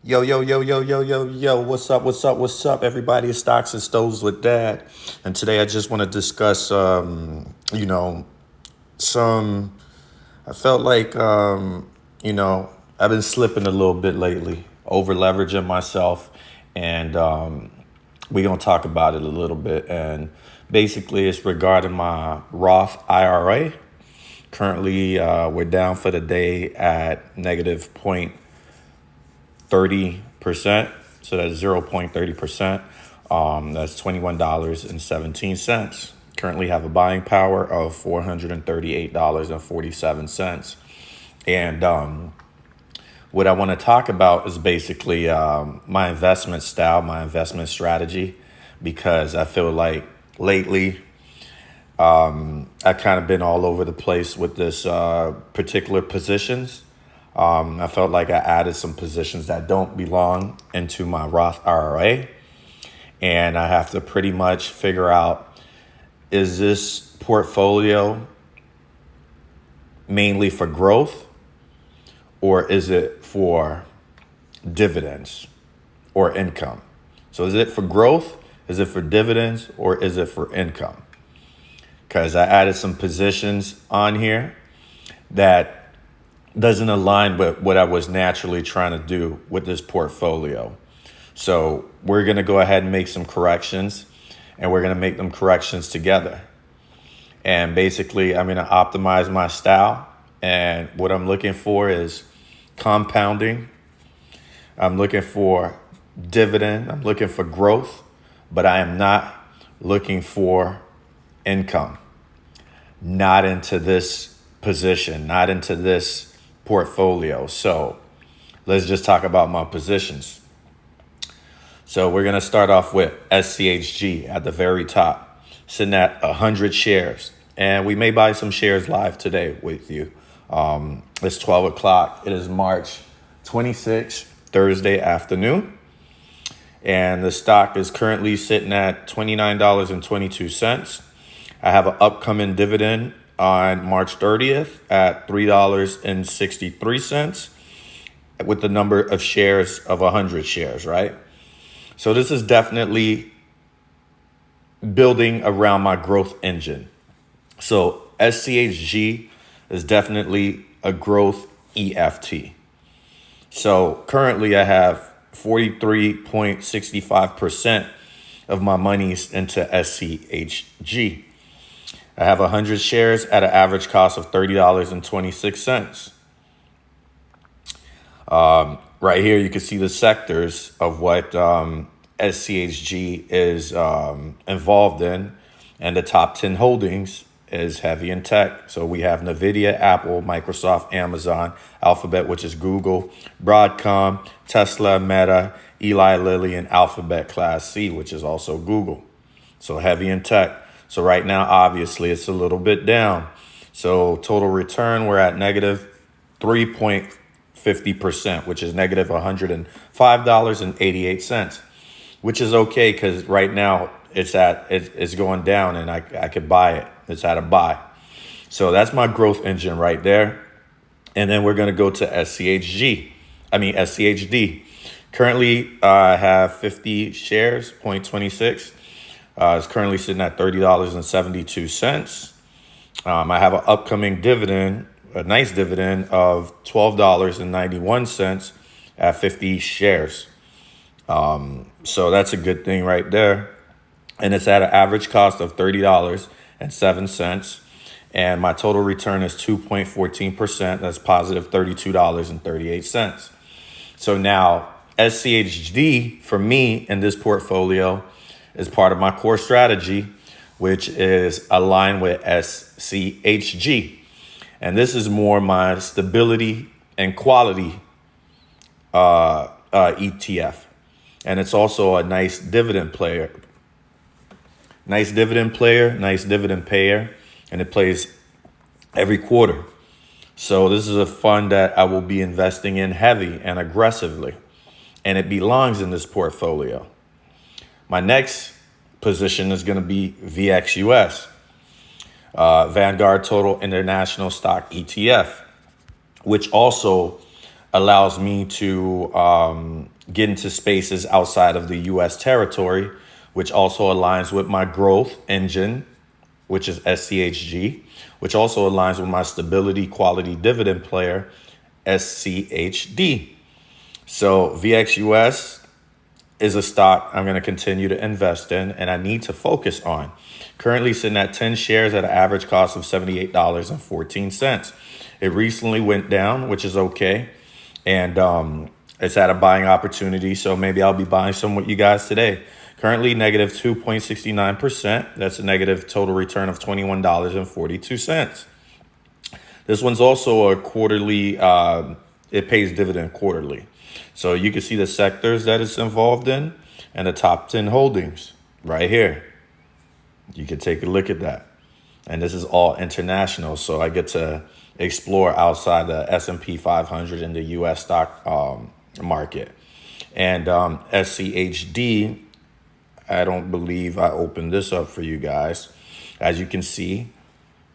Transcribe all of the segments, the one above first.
Yo, yo, yo, yo, yo, yo, yo, what's up, everybody? It's Stocks and Stoves with Dad. And today I just want to discuss, some, I felt like, I've been slipping a little bit lately, over leveraging myself. And we're going to talk about it a little bit. And basically, it's regarding my Roth IRA. Currently, we're down for the day at negative 0.30%. So that's 0.30%. That's $21.17. Currently have a buying power of $438.47. And what I want to talk about is basically my investment style, my investment strategy, because I feel like lately I've kind of been all over the place with this particular positions. I felt like I added some positions that don't belong into my Roth IRA. And I have to pretty much figure out, is this portfolio mainly for growth or is it for dividends or income? So is it for growth? Is it for dividends or is it for income? Because I added some positions on here that doesn't align with what I was naturally trying to do with this portfolio. So we're going to go ahead and make some corrections, and we're going to make them corrections together. And basically, I'm going to optimize my style. And what I'm looking for is compounding. I'm looking for dividend. I'm looking for growth, but I am not looking for income. Not into this position, not into this portfolio. So let's just talk about my positions. So we're going to start off with SCHG at the very top, sitting at 100 shares. And we may buy some shares live today with you. It's 12 o'clock. It is March 26th, Thursday afternoon. And the stock is currently sitting at $29.22. I have an upcoming dividend on March 30th at $3.63 with the number of shares of 100 shares, right? So this is definitely building around my growth engine. So SCHG is definitely a growth EFT. So currently I have 43.65% of my money's into SCHG. I have 100 shares at an average cost of $30.26. Right here, you can see the sectors of what SCHG is involved in. And the top 10 holdings is heavy in tech. So we have NVIDIA, Apple, Microsoft, Amazon, Alphabet, which is Google, Broadcom, Tesla, Meta, Eli Lilly, and Alphabet Class C, which is also Google. So heavy in tech. So right now, obviously, it's a little bit down. So total return, we're at negative 3.50%, which is negative $105.88, which is okay because right now it's going down and I could buy it. It's at a buy. So that's my growth engine right there. And then we're going to go to SCHD. Currently, I have 50 shares, 0.26. It's currently sitting at $30.72. I have an upcoming dividend, a nice dividend of $12.91 at 50 shares. So that's a good thing right there. And it's at an average cost of $30.07. And my total return is 2.14%. That's positive $32.38. So now SCHD for me in this portfolio is part of my core strategy, which is aligned with SCHG. And this is more my stability and quality ETF. And it's also a nice dividend player. Nice dividend payer, and it plays every quarter. So this is a fund that I will be investing in heavy and aggressively, and it belongs in this portfolio. My next position is going to be VXUS, Vanguard Total International Stock ETF, which also allows me to get into spaces outside of the US territory, which also aligns with my growth engine, which is SCHG, which also aligns with my stability quality dividend player, SCHD. So VXUS is a stock I'm going to continue to invest in and I need to focus on. Currently sitting at 10 shares at an average cost of $78.14. It recently went down, which is okay. And it's at a buying opportunity. So maybe I'll be buying some with you guys today. Currently negative 2.69%. That's a negative total return of $21.42. This one's also a quarterly, it pays dividend quarterly. So you can see the sectors that it's involved in and the top 10 holdings right here. You can take a look at that. And this is all international. So I get to explore outside the S&P 500 in the US stock market. And SCHD, I don't believe I opened this up for you guys. As you can see,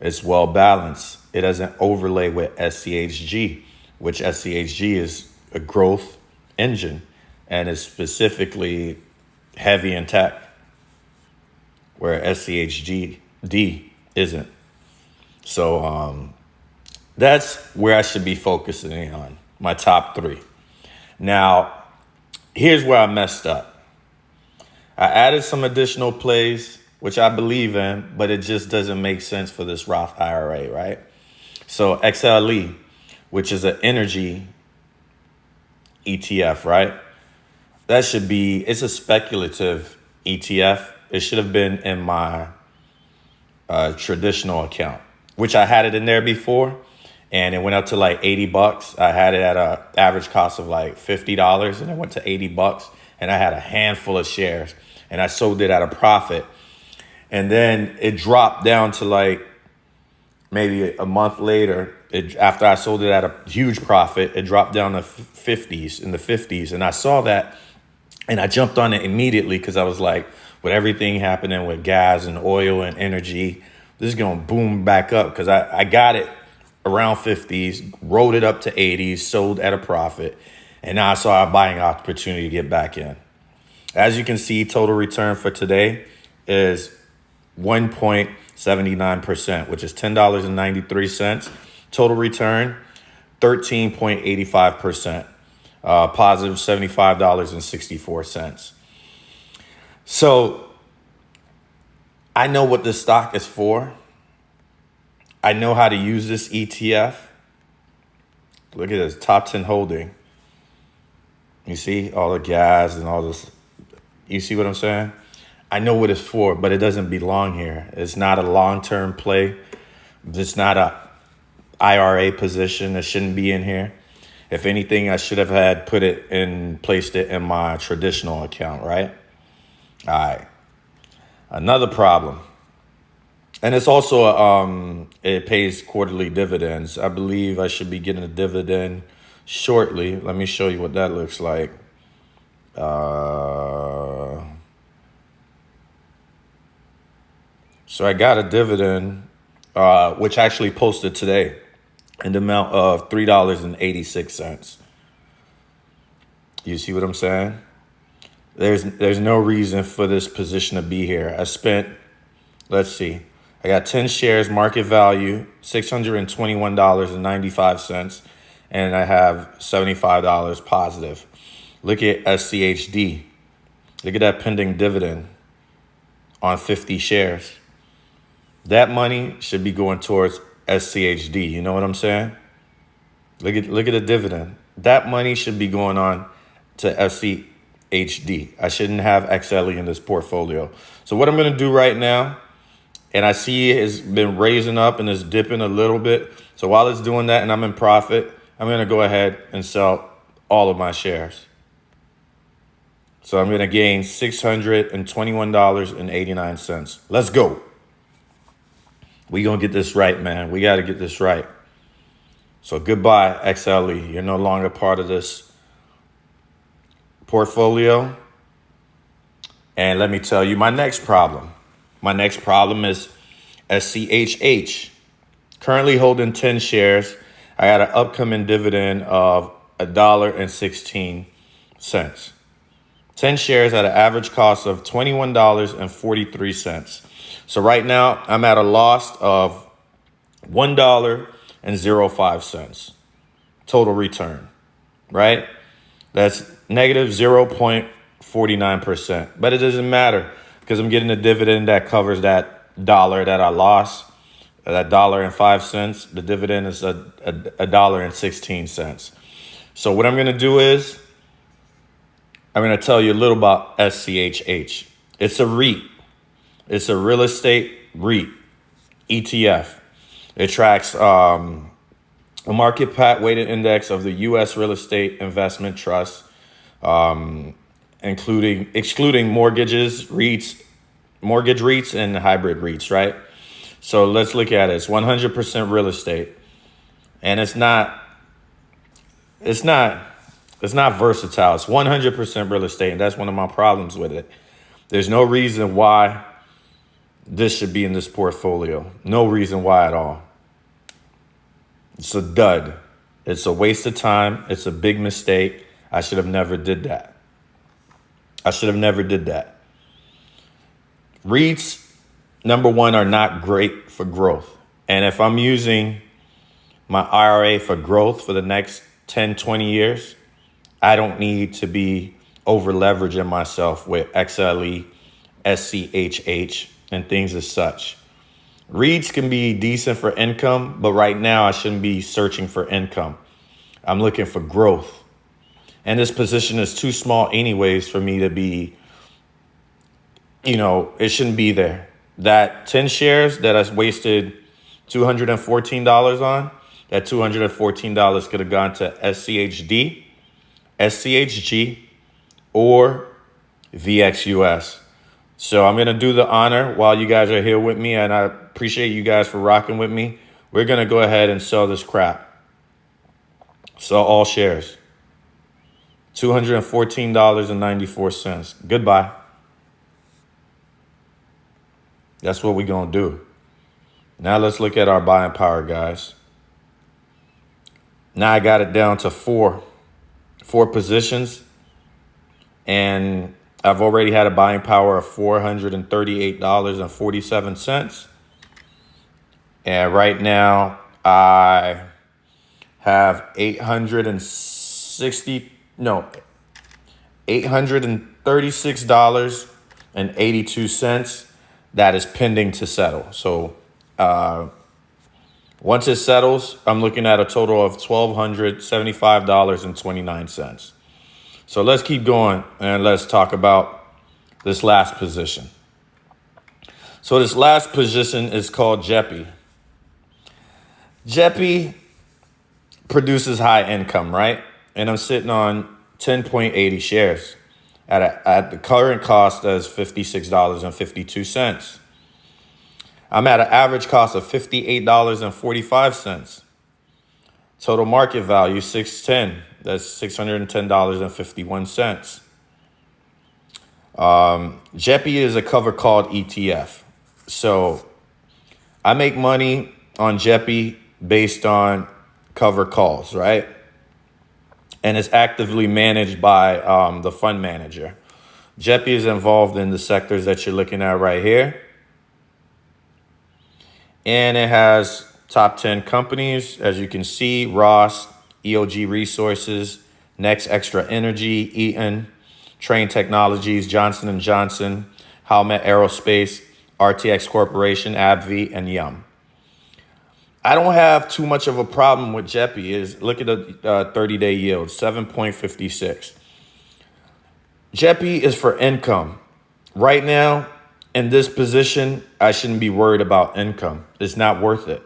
it's well balanced. It doesn't overlay with SCHG, which SCHG is a growth engine and is specifically heavy in tech, where SCHD isn't. So that's where I should be focusing on, my top three. Now, here's where I messed up. I added some additional plays, which I believe in, but it just doesn't make sense for this Roth IRA, right? So XLE, which is an energy ETF, right? That should be, it's a speculative ETF. It should have been in my traditional account, which I had it in there before. And it went up to like $80. I had it at an average cost of like $50 and it went to $80. And I had a handful of shares and I sold it at a profit. And then it dropped down to like maybe a month later, after I sold it at a huge profit, it dropped down to in the 50s. And I saw that and I jumped on it immediately because I was like, with everything happening with gas and oil and energy, this is going to boom back up because I got it around 50s, rolled it up to 80s, sold at a profit. And now I saw a buying opportunity to get back in. As you can see, total return for today is 1.79%, which is $10.93. Total return, 13.85%, positive $75.64. So I know what this stock is for. I know how to use this ETF. Look at this top 10 holding. You see all the gas and all this. You see what I'm saying? I know what it's for, but it doesn't belong here. It's not a long-term play. It's not a IRA position. It shouldn't be in here. If anything, I should have had placed it in my traditional account, right? All right. Another problem. And it's also, it pays quarterly dividends. I believe I should be getting a dividend shortly. Let me show you what that looks like. So I got a dividend, which actually posted today in the amount of $3.86. You see what I'm saying? There's no reason for this position to be here. I spent, let's see, I got 10 shares, market value, $621.95, and I have $75 positive. Look at SCHD. Look at that pending dividend on 50 shares. That money should be going towards SCHD. You know what I'm saying? Look at the dividend. That money should be going on to SCHD. I shouldn't have XLE in this portfolio. So what I'm going to do right now, and I see it's been raising up and it's dipping a little bit. So while it's doing that and I'm in profit, I'm going to go ahead and sell all of my shares. So I'm going to gain $621.89. Let's go. We going to get this right, man. We got to get this right. So goodbye, XLE. You're no longer part of this portfolio. And let me tell you my next problem. My next problem is SCHH. Currently holding 10 shares. I got an upcoming dividend of $1.16 10 shares at an average cost of $21.43. So right now I'm at a loss of $1.05 total return, right? That's negative 0.49%. But it doesn't matter because I'm getting a dividend that covers that dollar that I lost, that $1.05. The dividend is $1.16. So what I'm going to do is I'm going to tell you a little about SCHH. It's a REIT. It's a real estate REIT, ETF. It tracks a market cap weighted index of the U.S. real estate investment trust, excluding mortgages, mortgage REITs, and hybrid REITs, right? So let's look at it. It's 100% real estate, and it's not versatile. It's 100% real estate, and that's one of my problems with it. There's no reason why this should be in this portfolio. No reason why at all. It's a dud. It's a waste of time. It's a big mistake. I should have never did that. REITs, number one, are not great for growth. And if I'm using my IRA for growth for the next 10, 20 years, I don't need to be over leveraging myself with XLE, SCHH, and things as such. REITs can be decent for income, but right now I shouldn't be searching for income. I'm looking for growth. And this position is too small anyways for me to be, it shouldn't be there. That 10 shares that I wasted $214 on, that $214 could have gone to SCHD, SCHG, or VXUS. So I'm going to do the honor while you guys are here with me, and I appreciate you guys for rocking with me. We're going to go ahead and sell this crap. Sell all shares. $214.94. Goodbye. That's what we're going to do. Now let's look at our buying power, guys. Now I got it down to four positions, and I've already had a buying power of $438.47. And right now I have $836.82 that is pending to settle. So once it settles, I'm looking at a total of $1,275.29. So let's keep going and let's talk about this last position. So this last position is called JEPI. JEPI produces high income, right? And I'm sitting on 10.80 shares at the current cost as $56.52. I'm at an average cost of $58.45. Total market value $610. That's $610.51. JEPI is a cover called ETF. So I make money on JEPI based on cover calls, right? And it's actively managed by the fund manager. JEPI is involved in the sectors that you're looking at right here. And it has top 10 companies, as you can see: Ross, EOG Resources, Next Extra Energy, Eaton, Train Technologies, Johnson & Johnson, Howmet Aerospace, RTX Corporation, AbbVie, and Yum. I don't have too much of a problem with JEPI. Look at the 30-day yield, 7.56. JEPI is for income. Right now, in this position, I shouldn't be worried about income. It's not worth it.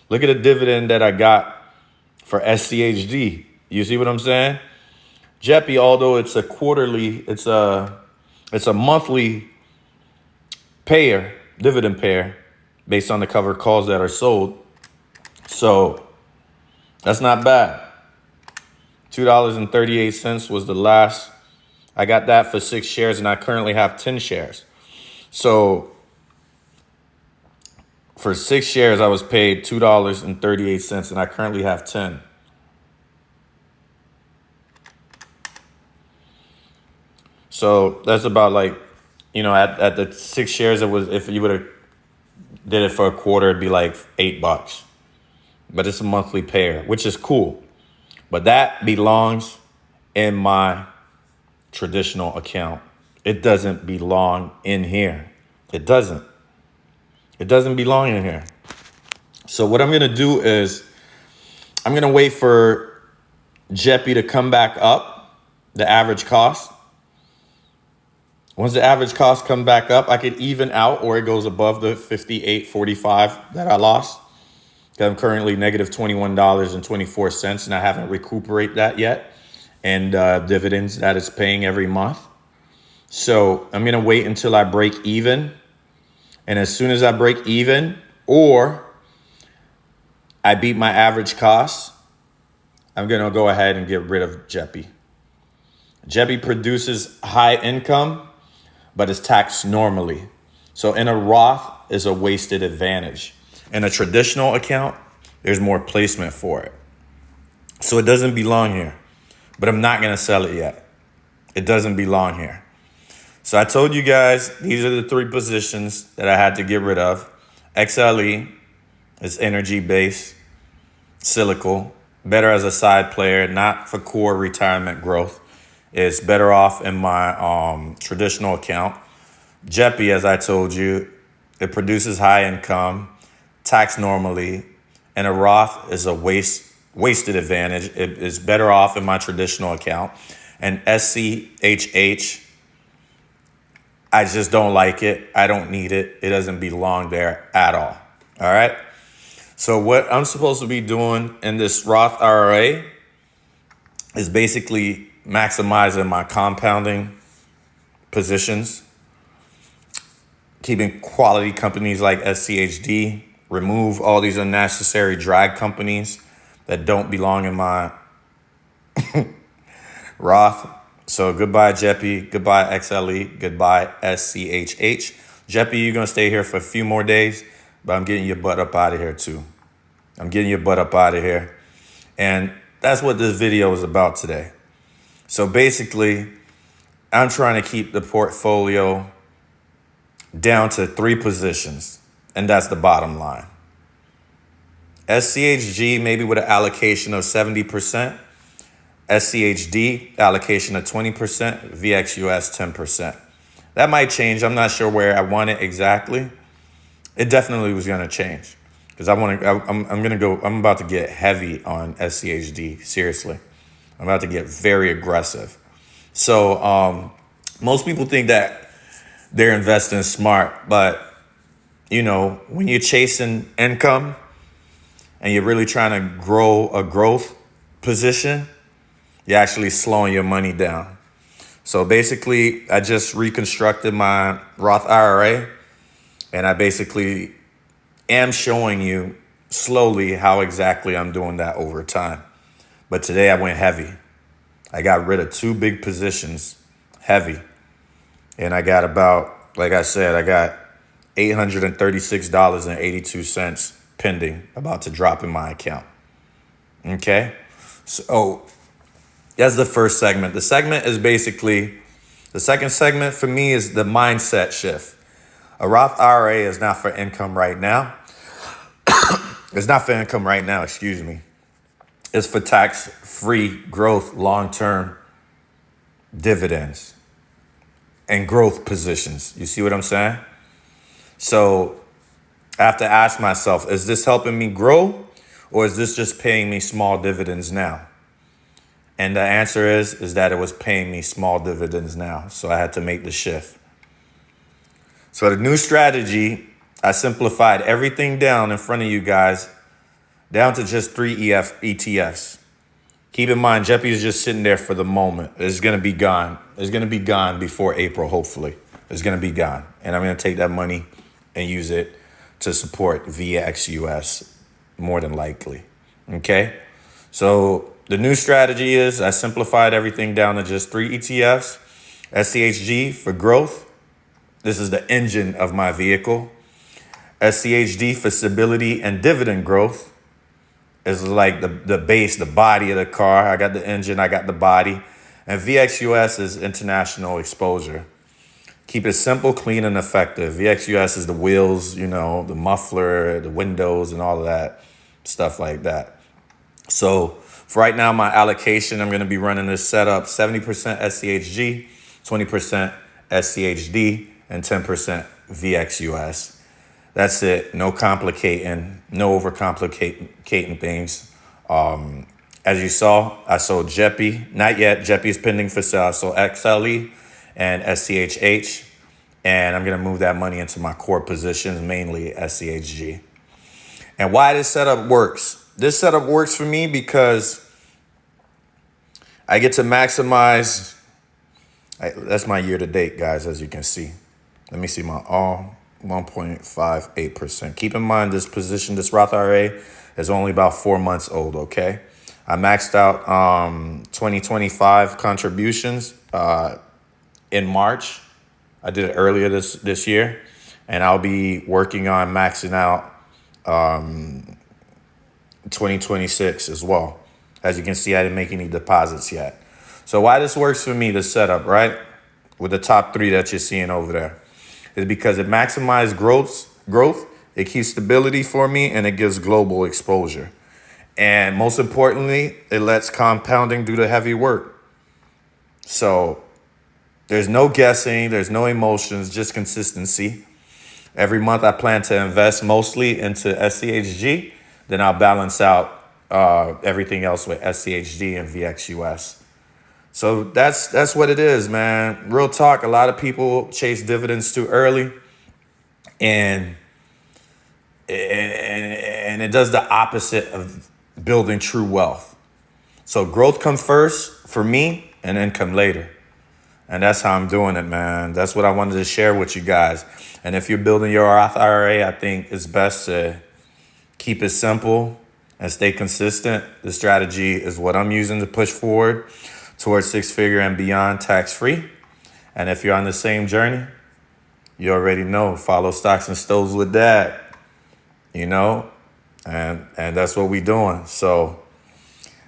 Look at the dividend that I got for SCHD. You see what I'm saying? JEPI, although it's a monthly dividend payer based on the covered calls that are sold. So that's not bad. $2.38 was the last. I got that for 6 shares, and I currently have 10 shares. So for 6 shares, I was paid $2.38, and I currently have 10. So that's about like, at the 6 shares, it was, if you would have did it for a quarter, it'd be like $8. But it's a monthly payer, which is cool. But that belongs in my traditional account. It doesn't belong in here. It doesn't. It doesn't belong in here. So what I'm going to do is I'm going to wait for JEPI to come back up, the average cost. Once the average cost come back up, I could even out, or it goes above the 58.45 that I lost. I'm currently negative $21.24, and I haven't recuperated that yet. And dividends that it's paying every month. So I'm going to wait until I break even. And as soon as I break even, or I beat my average cost, I'm going to go ahead and get rid of JEPI. JEPI produces high income, but is taxed normally. So in a Roth is a wasted advantage. In a traditional account, there's more placement for it. So it doesn't belong here, but I'm not going to sell it yet. It doesn't belong here. So I told you guys, these are the 3 positions that I had to get rid of. XLE is energy-based, cyclical, better as a side player, not for core retirement growth. It's better off in my traditional account. JEPI, as I told you, it produces high income, taxed normally, and a Roth is a wasted advantage. It is better off in my traditional account. And SCHH, I just don't like it. I don't need it. It doesn't belong there at all. All right. So what I'm supposed to be doing in this Roth IRA is basically maximizing my compounding positions, keeping quality companies like SCHD, remove all these unnecessary drag companies that don't belong in my Roth. So goodbye JEPI, goodbye XLE, goodbye SCHH. JEPI, you're going to stay here for a few more days, but I'm getting your butt up out of here too. I'm getting your butt up out of here. And that's what this video is about today. So basically, I'm trying to keep the portfolio down to 3 positions, and that's the bottom line. SCHG, maybe with an allocation of 70%. SCHD, allocation of 20%, VXUS 10%. That might change. I'm not sure where I want it exactly. It definitely was going to change because I'm about to get heavy on SCHD. Seriously, I'm about to get very aggressive. So most people think that they're investing smart, but when you're chasing income and you're really trying to grow a growth position, you're actually slowing your money down. So basically, I just reconstructed my Roth IRA, and I basically am showing you slowly how exactly I'm doing that over time. But today I went heavy. I got rid of 2 big positions, heavy. And I got about, like I said, I got $836.82 pending, about to drop in my account. Okay? So that's the first segment. The segment is basically, the second segment for me is the mindset shift. A Roth IRA is not for income right now. It's not for income right now, excuse me. It's for tax-free growth, long-term dividends and growth positions. You see what I'm saying? So I have to ask myself, is this helping me grow, or is this just paying me small dividends now? And the answer is that it was paying me small dividends now. So I had to make the shift. So the new strategy, I simplified everything down in front of you guys, down to just 3 ETFs. Keep in mind, JEPI is just sitting there for the moment. It's going to be gone. It's going to be gone before April, hopefully. It's going to be gone. And I'm going to take that money and use it to support VXUS, more than likely. Okay? So the new strategy is I simplified everything down to just 3 ETFs. SCHG for growth. This is the engine of my vehicle. SCHD for stability and dividend growth. Is like the base, the body of the car. I got the engine, I got the body. And VXUS is international exposure. Keep it simple, clean, and effective. VXUS is the wheels, you know, the muffler, the windows, and all of that stuff like that. So for right now, my allocation, I'm going to be running this setup 70% SCHG, 20% SCHD, and 10% VXUS. That's it. No complicating, no overcomplicating things. As you saw, I sold JEPI. Not yet. JEPI is pending for sale. I sold XLE and SCHH. And I'm going to move that money into my core positions, mainly SCHG. And why this setup works. This setup works for me because I get to maximize. That's my year to date, guys, as you can see. Let me see my all 1.58%. Keep in mind this position, this Roth IRA is only about 4 months old, okay? I maxed out 2025 contributions in March. I did it earlier this year, and I'll be working on maxing out 2026 as well. As you can see, I didn't make any deposits yet. So why this works for me, the setup, right? With the top three that you're seeing over there, is because it maximizes growth, it keeps stability for me, and it gives global exposure. And most importantly, it lets compounding do the heavy work. So there's no guessing, there's no emotions, just consistency. Every month I plan to invest mostly into SCHG, then I'll balance out everything else with SCHD and VXUS. So that's what it is, man. Real talk, a lot of people chase dividends too early, and it does the opposite of building true wealth. So growth comes first for me and income later. And that's how I'm doing it, man. That's what I wanted to share with you guys. And if you're building your Roth IRA, I think it's best to keep it simple and stay consistent. The strategy is what I'm using to push forward towards 6-figure and beyond tax-free. And if you're on the same journey, you already know, follow Stocks and Stoves with Dad, you know, and that's what we're doing. So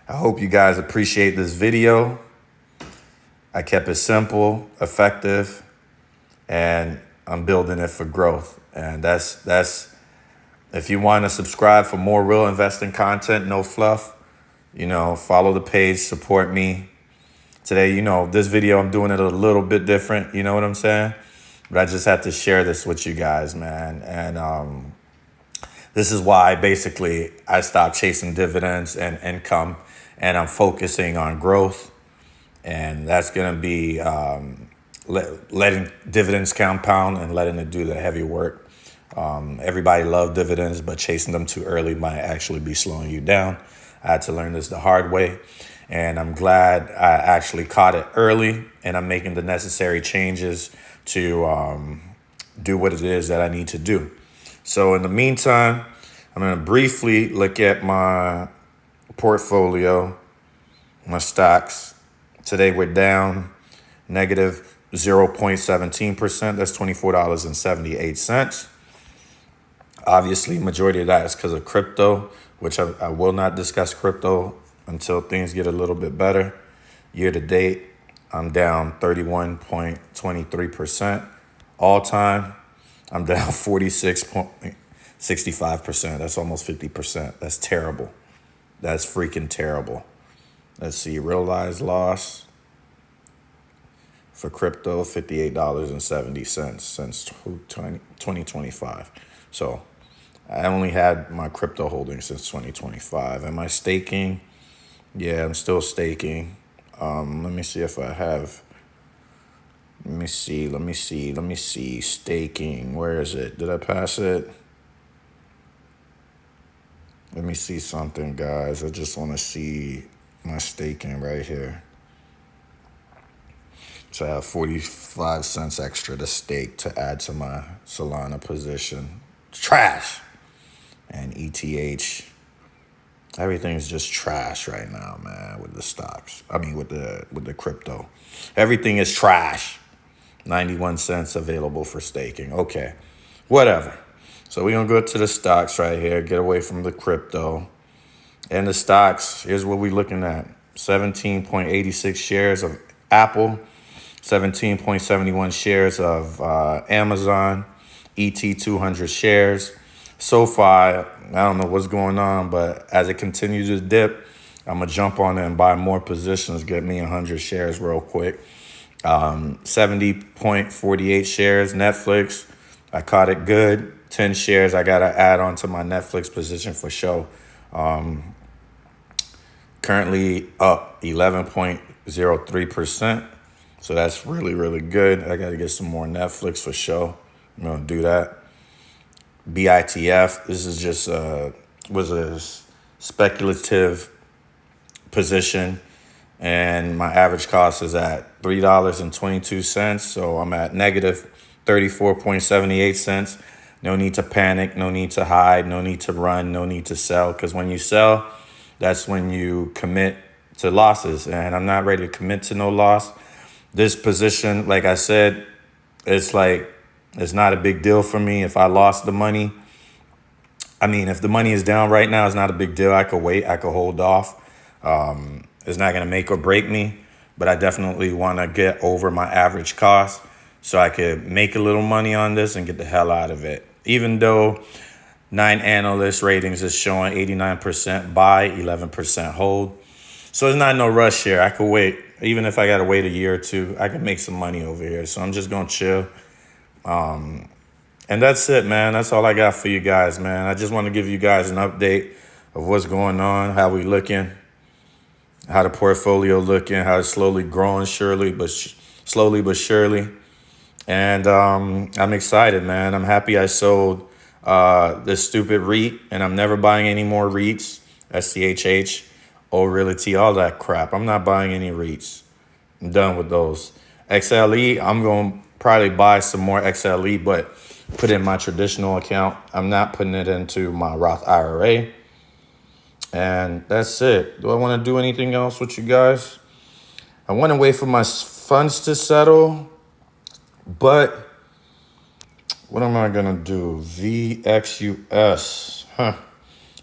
I hope you guys appreciate this video. I kept it simple, effective, and I'm building it for growth. And that's if you want to subscribe for more real investing content, no fluff, you know, follow the page, support me. Today, you know, this video, I'm doing it a little bit different, you know what I'm saying? But I just had to share this with you guys, man. And this is why basically I stopped chasing dividends and income, and I'm focusing on growth. And that's going to be letting dividends compound and letting it do the heavy work. Everybody loves dividends, but chasing them too early might actually be slowing you down. I had to learn this the hard way, and I'm glad I actually caught it early, and I'm making the necessary changes to do what it is that I need to do. So in the meantime, I'm going to briefly look at my portfolio, my stocks. Today we're down negative 0.17%. That's $24.78. Obviously, majority of that is because of crypto, which I will not discuss crypto until things get a little bit better. Year to date, I'm down 31.23%. All time, I'm down 46.65%. That's almost 50%. That's terrible. That's freaking terrible. Let's see, realized loss for crypto, $58.70 since 2025. So I only had my crypto holdings since 2025. Am I staking? Yeah, I'm still staking. Let me see if I have. Let me see. Staking. Where is it? Did I pass it? Let me see something, guys. I just want to see my staking right here. So I have 45 cents extra to stake to add to my Solana position. Trash. And ETH. Everything's just trash right now, man, with the stocks. I mean, with the crypto. Everything is trash. 91 cents available for staking. Okay, whatever. So we're going to go to the stocks right here, get away from the crypto. And the stocks, here's what we're looking at. 17.86 shares of Apple, 17.71 shares of Amazon, ET 200 shares. SoFi, I don't know what's going on, but as it continues to dip, I'm going to jump on it and buy more positions, get me 100 shares real quick. 70.48 shares, Netflix. I caught it good. 10 shares I got to add on to my Netflix position for sure. Currently up 11.03%. So that's really, really good. I got to get some more Netflix for sure. I'm going to do that. BITF, this is just was a speculative position. And my average cost is at $3.22. So I'm at negative 34.78 cents. No need to panic. No need to hide. No need to run. No need to sell. Because when you sell, that's when you commit to losses. And I'm not ready to commit to no loss. This position, like I said, it's not a big deal for me if I lost the money. I mean, if the money is down right now, it's not a big deal. I could wait. I could hold off. It's not going to make or break me, but I definitely want to get over my average cost so I could make a little money on this and get the hell out of it. Even though 9 analyst ratings is showing 89% buy, 11% hold. So it's not no rush here. I could wait. Even if I got to wait a year or two, I can make some money over here. So I'm just going to chill. And that's it, man. That's all I got for you guys, man. I just want to give you guys an update of what's going on, how we looking, how the portfolio looking, how it's slowly growing, slowly but surely. And I'm excited, man. I'm happy I sold this stupid REIT, and I'm never buying any more REITs, SCHH, old realty, all that crap. I'm not buying any REITs. I'm done with those. XLE, I'm going to probably buy some more XLE, but put it in my traditional account. I'm not putting it into my Roth IRA. And that's it. Do I want to do anything else with you guys? I want to wait for my funds to settle. But what am I going to do? VXUS. I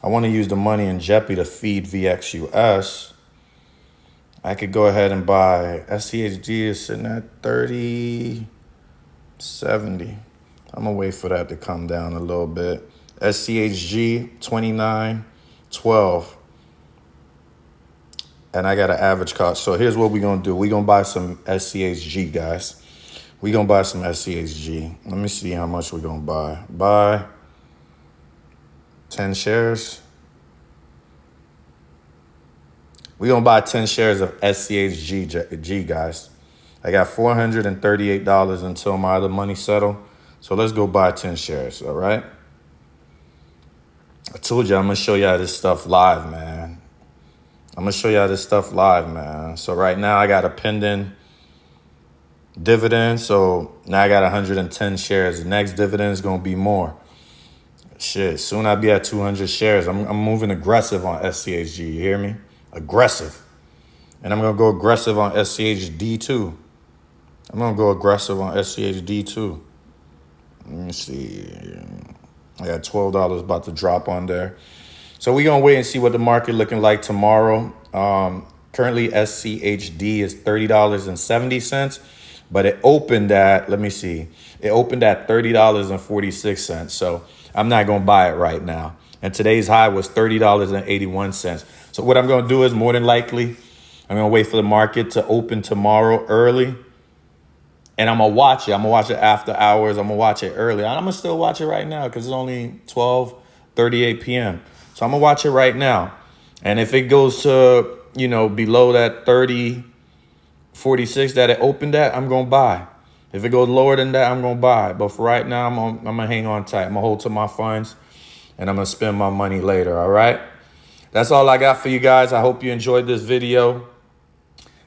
want to use the money in Jeppy to feed VXUS. I could go ahead and buy SCHD is sitting at 30.70. I'm going to wait for that to come down a little bit. SCHG 29.12. And I got an average cost. So here's what we're going to do. We're going to buy some SCHG, guys. We're going to buy some SCHG. Let me see how much we're going to buy. Buy 10 shares. We're going to buy 10 shares of SCHG, guys. I got $438 until my other money settle. So let's go buy 10 shares, all right? I told you I'm going to show y'all this stuff live, man. I'm going to show y'all this stuff live, man. So right now I got a pending dividend. So now I got 110 shares. The next dividend is going to be more. Shit, soon I'll be at 200 shares. I'm moving aggressive on SCHG. You hear me? Aggressive. And I'm going to go aggressive on SCHD too. I'm going to go aggressive on SCHD too. Let me see. I got $12 about to drop on there. So we're going to wait and see what the market looking like tomorrow. Currently, SCHD is $30.70, but it opened at, let me see, it opened at $30.46. So I'm not going to buy it right now. And today's high was $30.81. So what I'm going to do is more than likely, I'm going to wait for the market to open tomorrow early. And I'm going to watch it. I'm going to watch it after hours. I'm going to watch it early. I'm going to still watch it right now because it's only 12:38 p.m. So I'm going to watch it right now. And if it goes to, below that 30.46 that it opened at, I'm going to buy. If it goes lower than that, I'm going to buy. But for right now, I'm going to hang on tight. I'm going to hold to my funds, and I'm going to spend my money later, all right? That's all I got for you guys. I hope you enjoyed this video.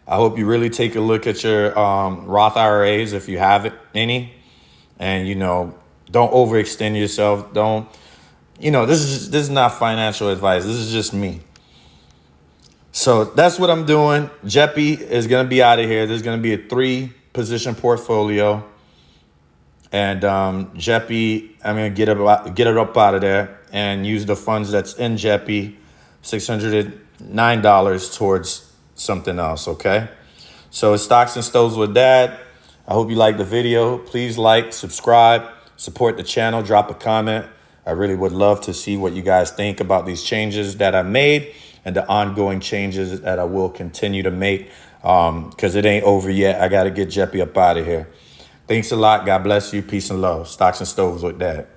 I hope you really take a look at your Roth IRAs if you have any. And, don't overextend yourself. Don't, this is not financial advice. This is just me. So that's what I'm doing. Jeppy is going to be out of here. There's going to be a 3-position portfolio. And Jeppy, I'm going to get it up out of there and use the funds that's in Jeppy, $609 towards something else, okay? So it's Stocks and Stoves with Dad. I hope you liked the video. Please like, subscribe, support the channel, drop a comment. I really would love to see what you guys think about these changes that I made and the ongoing changes that I will continue to make, because it ain't over yet. I got to get Jeppy up out of here. Thanks a lot. God bless you. Peace and love. Stocks and Stoves with Dad.